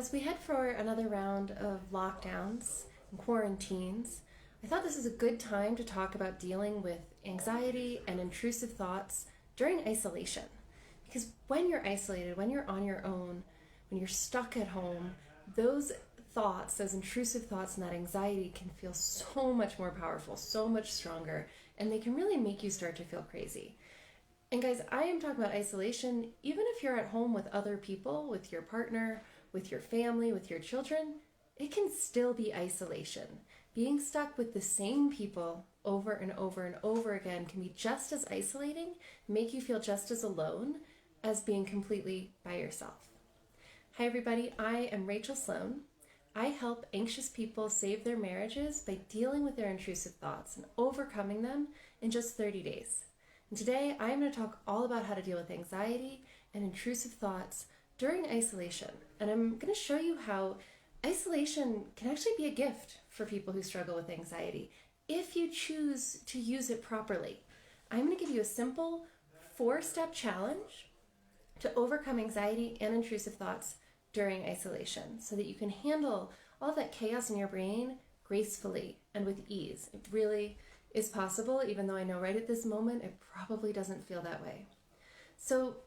as we head for another round of lockdowns and quarantines, I thought this is a good time to talk about dealing with anxiety and intrusive thoughts during isolation. Because when you're isolated, when you're on your own, when you're stuck at home, those thoughts, those intrusive thoughts and that anxiety can feel so much more powerful, so much stronger, and they can really make you start to feel crazy. And guys, I am talking about isolation, even if you're at home with other people, with your partner, with your family, with your children, it can still be isolation. Being stuck with the same people over and over and over again can be just as isolating, make you feel just as alone as being completely by yourself. Hi everybody, I am Rachael Sloan. I help anxious people save their marriages by dealing with their intrusive thoughts and overcoming them in just 30 days. And today I'm going to talk all about how to deal with anxiety and intrusive thoughts during isolation. And I'm going to show you how isolation can actually be a gift for people who struggle with anxiety if you choose to use it properly. I'm going to give you a simple 4-step challenge to overcome anxiety and intrusive thoughts during isolation so that you can handle all of that chaos in your brain gracefully and with ease. It really is possible, even though I know right at this moment it probably doesn't feel that way. So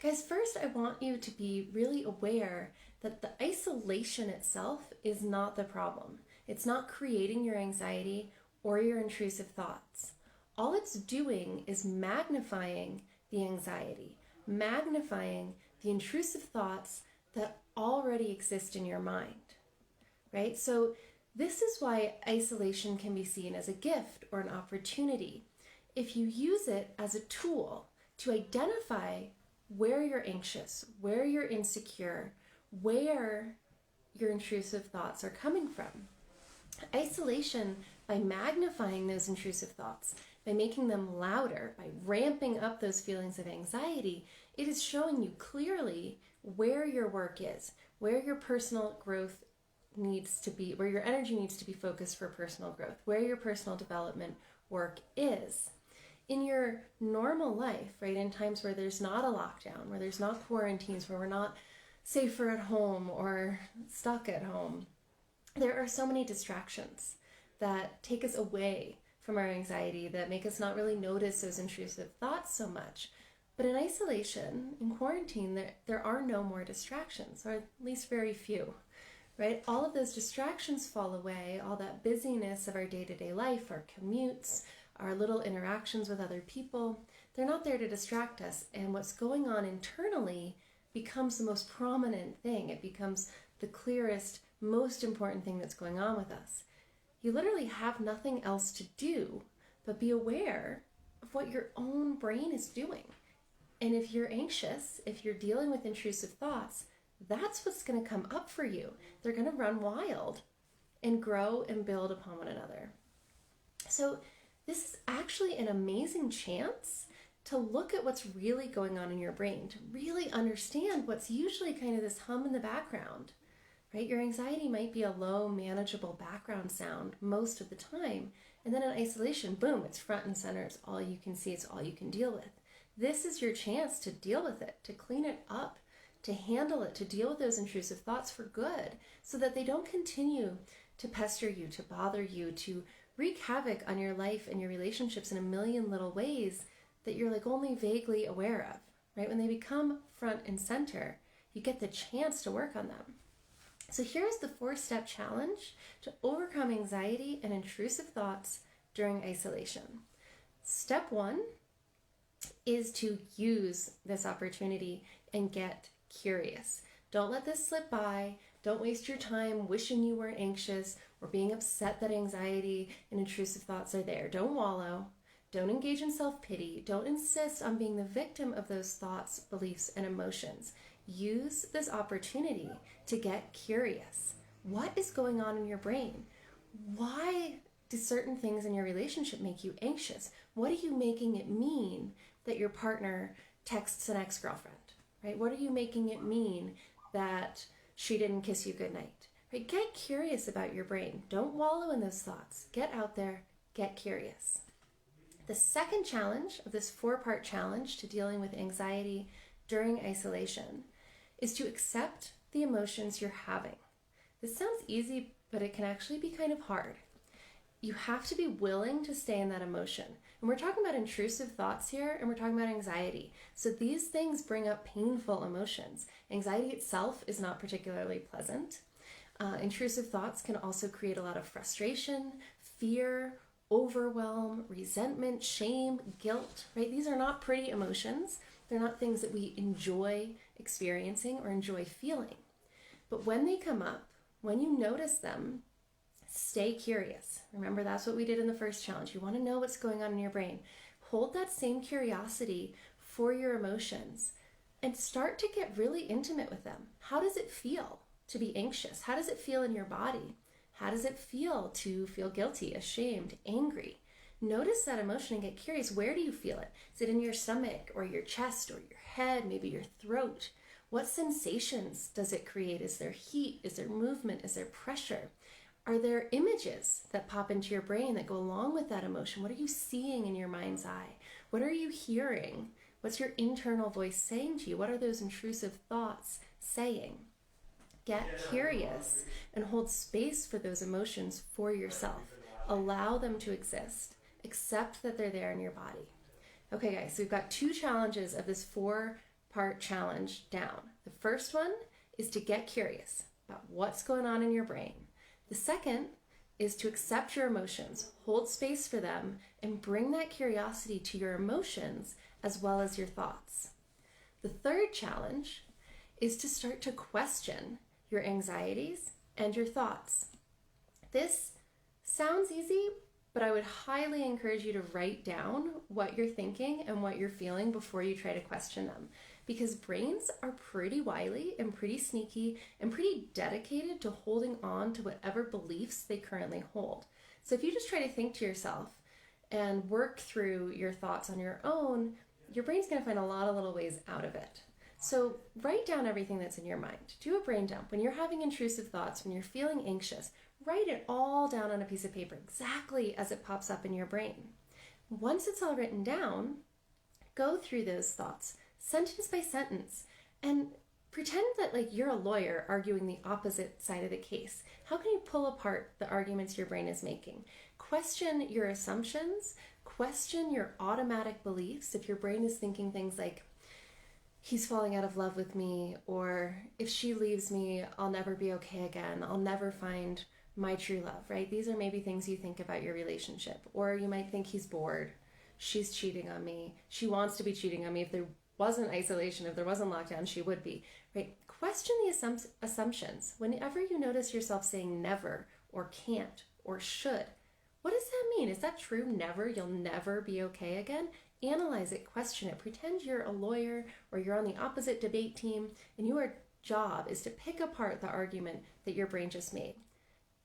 guys, first I want you to be really aware that the isolation itself is not the problem. It's not creating your anxiety or your intrusive thoughts. All it's doing is magnifying the anxiety, magnifying the intrusive thoughts that already exist in your mind, right? So this is why isolation can be seen as a gift or an opportunity. If you use it as a tool to identify where you're anxious, where you're insecure, where your intrusive thoughts are coming from. Isolation, by magnifying those intrusive thoughts, by making them louder, by ramping up those feelings of anxiety, it is showing you clearly where your work is, where your personal growth needs to be, where your energy needs to be focused for personal growth, where your personal development work is. In your normal life, right, in times where there's not a lockdown, where there's not quarantines, where we're not safer at home or stuck at home, there are so many distractions that take us away from our anxiety, that make us not really notice those intrusive thoughts so much. But in isolation, in quarantine, there are no more distractions, or at least very few, right? All of those distractions fall away, all that busyness of our day-to-day life, our commutes, our little interactions with other people, they're not there to distract us. And what's going on internally becomes the most prominent thing. It becomes the clearest, most important thing that's going on with us. You literally have nothing else to do but be aware of what your own brain is doing. And if you're anxious, if you're dealing with intrusive thoughts, that's what's going to come up for you. They're going to run wild and grow and build upon one another. So this is actually an amazing chance to look at what's really going on in your brain, to really understand what's usually kind of this hum in the background, right? Your anxiety might be a low, manageable background sound most of the time. And then in isolation, boom, it's front and center. It's all you can see. It's all you can deal with. This is your chance to deal with it, to clean it up, to handle it, to deal with those intrusive thoughts for good so that they don't continue to pester you, to bother you, to wreak havoc on your life and your relationships in a million little ways that you're like only vaguely aware of, right? When they become front and center, you get the chance to work on them. So here's the 4-step challenge to overcome anxiety and intrusive thoughts during isolation. Step 1 is to use this opportunity and get curious. Don't let this slip by. Don't waste your time wishing you weren't anxious or being upset that anxiety and intrusive thoughts are there. Don't wallow. Don't engage in self-pity. Don't insist on being the victim of those thoughts, beliefs, and emotions. Use this opportunity to get curious. What is going on in your brain? Why do certain things in your relationship make you anxious? What are you making it mean that your partner texts an ex-girlfriend, right? What are you making it mean that she didn't kiss you goodnight, right? Get curious about your brain. Don't wallow in those thoughts. Get out there, get curious. The second challenge of this 4-part challenge to dealing with anxiety during isolation is to accept the emotions you're having. This sounds easy, but it can actually be kind of hard. You have to be willing to stay in that emotion. And we're talking about intrusive thoughts here, and we're talking about anxiety. So these things bring up painful emotions. Anxiety itself is not particularly pleasant. Intrusive thoughts can also create a lot of frustration, fear, overwhelm, resentment, shame, guilt, right? These are not pretty emotions. They're not things that we enjoy experiencing or enjoy feeling. But when they come up, when you notice them, stay curious. Remember, that's what we did in the first challenge. You want to know what's going on in your brain. Hold that same curiosity for your emotions and start to get really intimate with them. How does it feel to be anxious? How does it feel in your body? How does it feel to feel guilty, ashamed, angry? Notice that emotion and get curious. Where do you feel it? Is it in your stomach or your chest or your head, maybe your throat? What sensations does it create? Is there heat? Is there movement? Is there pressure? Are there images that pop into your brain that go along with that emotion? What are you seeing in your mind's eye? What are you hearing? What's your internal voice saying to you? What are those intrusive thoughts saying? Get curious and hold space for those emotions for yourself. Allow them to exist. Accept that they're there in your body. Okay, guys, so we've got 2 challenges of this 4-part challenge down. The first one is to get curious about what's going on in your brain. The second is to accept your emotions, hold space for them, and bring that curiosity to your emotions as well as your thoughts. The third challenge is to start to question your anxieties and your thoughts. This sounds easy, but I would highly encourage you to write down what you're thinking and what you're feeling before you try to question them. Because brains are pretty wily and pretty sneaky and pretty dedicated to holding on to whatever beliefs they currently hold. So if you just try to think to yourself and work through your thoughts on your own, your brain's going to find a lot of little ways out of it. So write down everything that's in your mind. Do a brain dump. When you're having intrusive thoughts, when you're feeling anxious, write it all down on a piece of paper, exactly as it pops up in your brain. Once it's all written down, go through those thoughts, sentence by sentence, and pretend that like you're a lawyer arguing the opposite side of the case. How can you pull apart the arguments your brain is making? Question your assumptions, question your automatic beliefs. If your brain is thinking things like, he's falling out of love with me, or if she leaves me, I'll never be okay again, I'll never find my true love, right? These are maybe things you think about your relationship. Or you might think he's bored, she's cheating on me, she wants to be cheating on me. If there wasn't isolation, if there wasn't lockdown, she would be, right? Question the assumptions. Whenever you notice yourself saying never or can't or should, what does that mean? Is that true? Never? You'll never be okay again? Analyze it, question it. Pretend you're a lawyer or you're on the opposite debate team and your job is to pick apart the argument that your brain just made.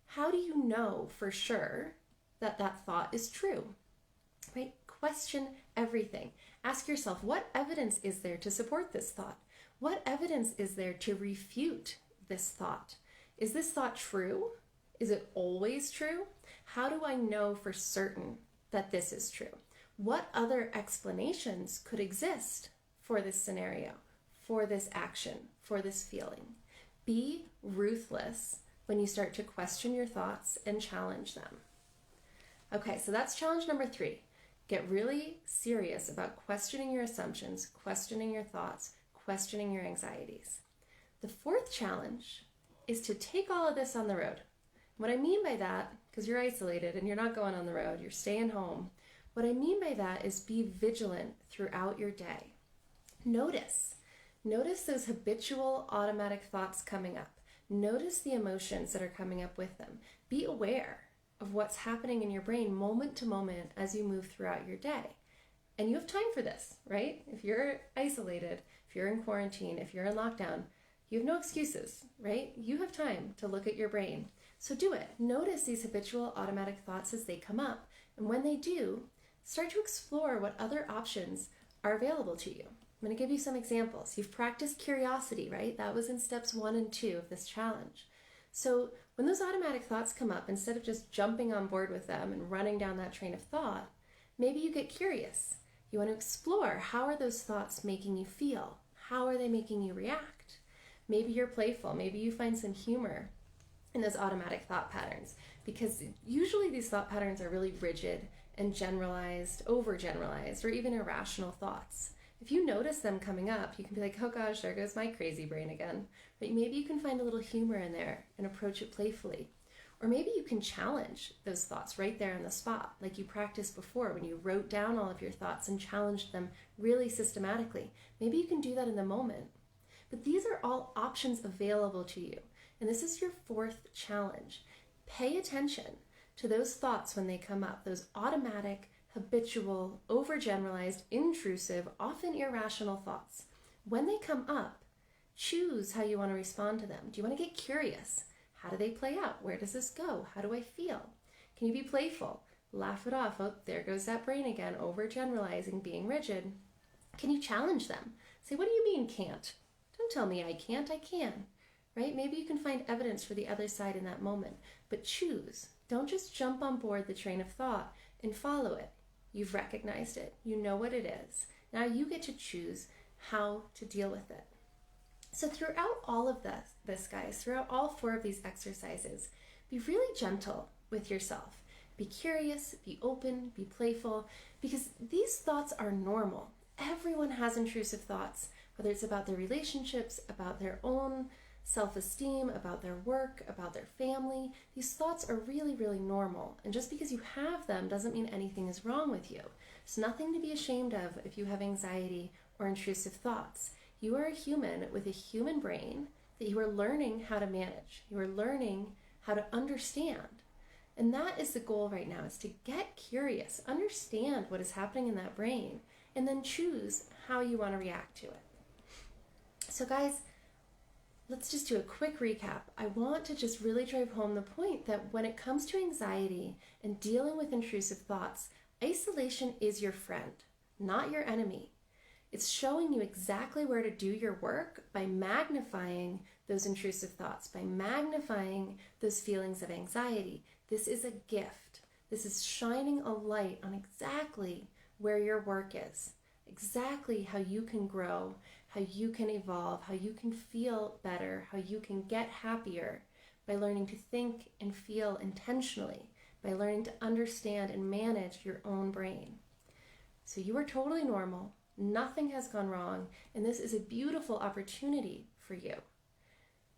How do you know for sure that that thought is true? Right? Question everything. Ask yourself, what evidence is there to support this thought? What evidence is there to refute this thought? Is this thought true? Is it always true? How do I know for certain that this is true? What other explanations could exist for this scenario, for this action, for this feeling? Be ruthless when you start to question your thoughts and challenge them. Okay, so that's challenge number 3. Get really serious about questioning your assumptions, questioning your thoughts, questioning your anxieties. The 4th challenge is to take all of this on the road. What I mean by that, because you're isolated and you're not going on the road, you're staying home. What I mean by that is be vigilant throughout your day. Notice those habitual automatic thoughts coming up. Notice the emotions that are coming up with them. Be aware of what's happening in your brain moment to moment as you move throughout your day. And you have time for this, right? If you're isolated, if you're in quarantine, if you're in lockdown, you have no excuses, right? You have time to look at your brain. So do it. Notice these habitual automatic thoughts as they come up. And when they do, start to explore what other options are available to you. I'm going to give you some examples. You've practiced curiosity, right? That was in steps 1 and 2 of this challenge. So when those automatic thoughts come up, instead of just jumping on board with them and running down that train of thought, maybe you get curious. You want to explore, how are those thoughts making you feel? How are they making you react? Maybe you're playful. Maybe you find some humor in those automatic thought patterns, because usually these thought patterns are really rigid and generalized, overgeneralized, or even irrational thoughts. If you notice them coming up, you can be like, oh gosh, there goes my crazy brain again. But maybe you can find a little humor in there and approach it playfully. Or maybe you can challenge those thoughts right there on the spot, like you practiced before when you wrote down all of your thoughts and challenged them really systematically. Maybe you can do that in the moment. But these are all options available to you. And this is your fourth challenge. Pay attention to those thoughts when they come up, those automatic, habitual, overgeneralized, intrusive, often irrational thoughts. When they come up, choose how you want to respond to them. Do you want to get curious? How do they play out? Where does this go? How do I feel? Can you be playful? Laugh it off. Oh, there goes that brain again, overgeneralizing, being rigid. Can you challenge them? Say, what do you mean can't? Don't tell me I can't, I can. Right? Maybe you can find evidence for the other side in that moment, but choose. Don't just jump on board the train of thought and follow it. You've recognized it. You know what it is. Now you get to choose how to deal with it. So throughout all of this, guys, throughout all four of these exercises, be really gentle with yourself. Be curious, be open, be playful, because these thoughts are normal. Everyone has intrusive thoughts, whether it's about their relationships, about their own self-esteem, about their work, about their family. These thoughts are really, really normal. And just because you have them doesn't mean anything is wrong with you. There's nothing to be ashamed of if you have anxiety or intrusive thoughts. You are a human with a human brain that you are learning how to manage. You are learning how to understand. And that is the goal right now, is to get curious, understand what is happening in that brain, and then choose how you want to react to it. So guys, let's just do a quick recap. I want to just really drive home the point that when it comes to anxiety and dealing with intrusive thoughts, isolation is your friend, not your enemy. It's showing you exactly where to do your work by magnifying those intrusive thoughts, by magnifying those feelings of anxiety. This is a gift. This is shining a light on exactly where your work is, exactly how you can grow, how you can evolve, how you can feel better, how you can get happier by learning to think and feel intentionally, by learning to understand and manage your own brain. So you are totally normal. Nothing has gone wrong, and this is a beautiful opportunity for you.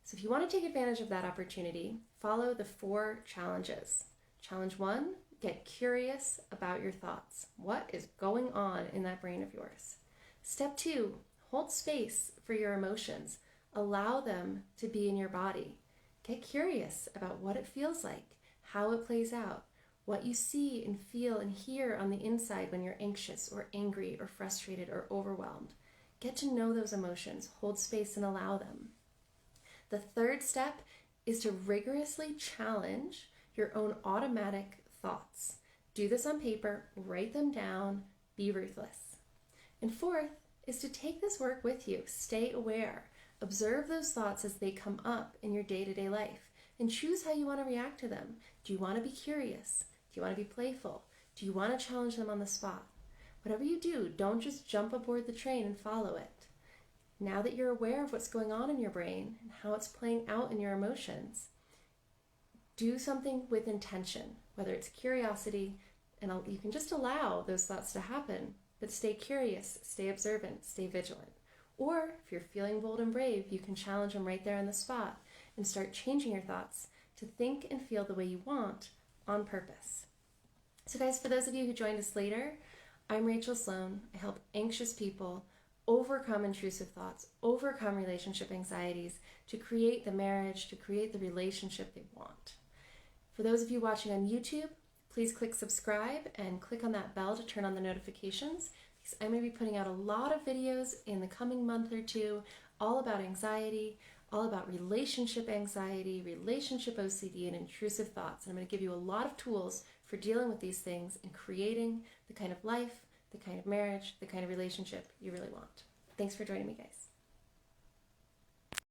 So if you want to take advantage of that opportunity, follow the 4 challenges. Challenge 1, get curious about your thoughts. What is going on in that brain of yours? Step 2, hold space for your emotions. Allow them to be in your body. Get curious about what it feels like, how it plays out, what you see and feel and hear on the inside when you're anxious or angry or frustrated or overwhelmed. Get to know those emotions, hold space and allow them. The 3rd step is to rigorously challenge your own automatic thoughts. Do this on paper, write them down, be ruthless. And 4th is to take this work with you. Stay aware. Observe those thoughts as they come up in your day-to-day life and choose how you want to react to them. Do you want to be curious? Do you want to be playful? Do you want to challenge them on the spot? Whatever you do, don't just jump aboard the train and follow it. Now that you're aware of what's going on in your brain and how it's playing out in your emotions, do something with intention, whether it's curiosity, and you can just allow those thoughts to happen, but stay curious, stay observant, stay vigilant. Or if you're feeling bold and brave, you can challenge them right there on the spot and start changing your thoughts to think and feel the way you want on purpose. So guys, for those of you who joined us later, I'm Rachael Sloan. I help anxious people overcome intrusive thoughts, overcome relationship anxieties, to create the marriage, to create the relationship they want. For those of you watching on YouTube, please click subscribe and click on that bell to turn on the notifications, because I'm going to be putting out a lot of videos in the coming month or 2 all about anxiety, all about relationship anxiety, relationship OCD, and intrusive thoughts. And I'm going to give you a lot of tools for dealing with these things and creating the kind of life, the kind of marriage, the kind of relationship you really want. Thanks for joining me, guys.